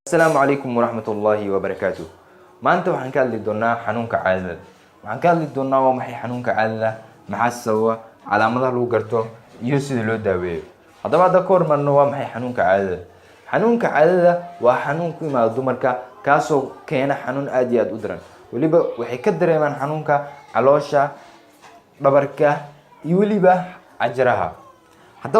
السلام عليكم ورحمة الله وبركاته. ما أنت وحن كان لدونا حنونك عادة. وحن كان لدونا ومحي حنونك عادة محسوا على مدى لو قرتو يوسد لو داوي. هذا بعد كور من نوع محي حنونك عادة. حنونك عادة وحنونك ما دمرك كاسو كينا حنون أديات أدرن. وليبا وحي كدر من حنونك علوشة ببركة يوليبا عجرها. هذا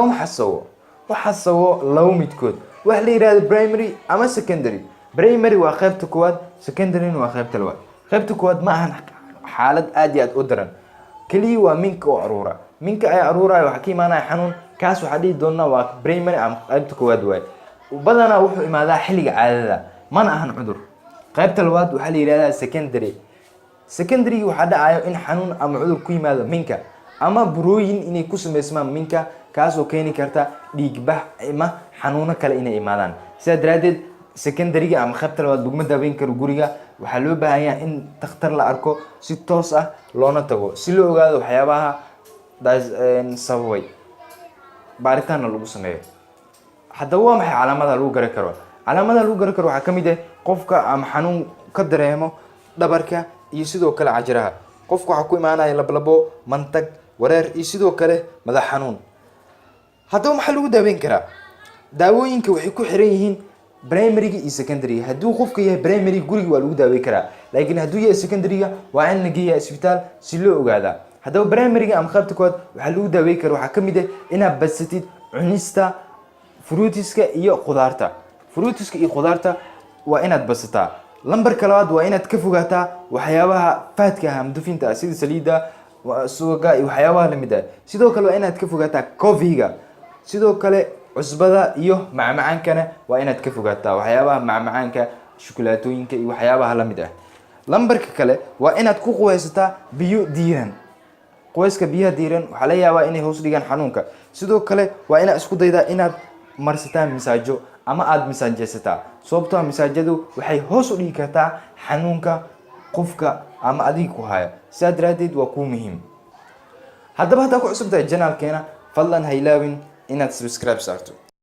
وحسوا لو متكود. waxa la yiraahdo primary ama secondary. primary waa qaybta koowaad, secondary waa qaybta labaad. qaybta koowaad ma ahan xaalad aad iyo aad u daran, kaliya waa minka oo aruura. minka ay aruurayo waxa ka imaanaya xanuun, kaas waxa dhigi doona waa primary ama qaybta koowaad waay. Badanaa wuxuu imaadaa xilliga caadada, mana ahan cudur. qaybta labaad waxa la yiraahdaa secondary. secondary waxa dhacayo in xanuun ama cudur ku yimaado minka ama burooyin inay ku sameysmaan minka, kaasoo keeni karta dhiig bax ama xanuuno kale inay imaadaan. sida daraadeed secondary-ga ama qaybta labaad laguma daaweyn karo guriga, waxaa loo baahan yahay in dhakhtar la arko si toos ah loona tago si loo ogaado waxyaabaha sababay, baaritaanna lagu sameeyo. haddaba waa maxay calaamadaha lagu garan karo? calaamadaha lagu garan karo waxaa ka mid ah qofka ama xanuun ka dareemo dhabarka iyo sidoo kale cajiraha. qofka waxaa ku imaanaya lablabo, mantag, wareer iyo sidoo kale madax xanuun. haddaba maxaa lagu daaweyn karaa? daawooyinka waxay ku xiran yihiin primary iyo secondary. hadduu qofka yahay primary guriga waa lagu daaweyn karaa, laakiin hadduu yahay secondary waa in la geeyaa isbitaal si loo ogaado. haddaba primary ama qaybta koowaad waxaa lagu daaweyn karaa waxaa ka mid ah inaad badsatid cunista fruitiska iyo khudaarta. fruitiska iyo khudaarta waa inaad badsataa. lambarka labaad waa inaad ka fogaataa waxyaabaha faadka ah ama dufinta sida saliidda, suuga iyo waxyaabaha la mid ah. sidoo kale waa inaad ka fogaataa coffee-ga. sidoo kale cusbada iyo macmacaankana waa inaad ka fogaataa, waxyaabaha macmacaanka, shukulaatooyinka iyo waxyaabaha la mid ah. lambarka kale waa inaad ku quweysataa biyo diiran. quweyska biyaha diiran waxaa laga yaabaa inay hoos dhigaan xanuunka. sidoo kale waa inaad isku daydaa inaad marsataa misaajo ama aad misaajeysataa, sababtoo misaajadu waxay hoos u dhigi kartaa xanuunka qofka ama adiga ku haya. sidaa daraadeed waa kuu muhiim. haddaba haddaa ku cusub tahay janaalkeena, fadlan ha ilaawin inaad subscribe saarto.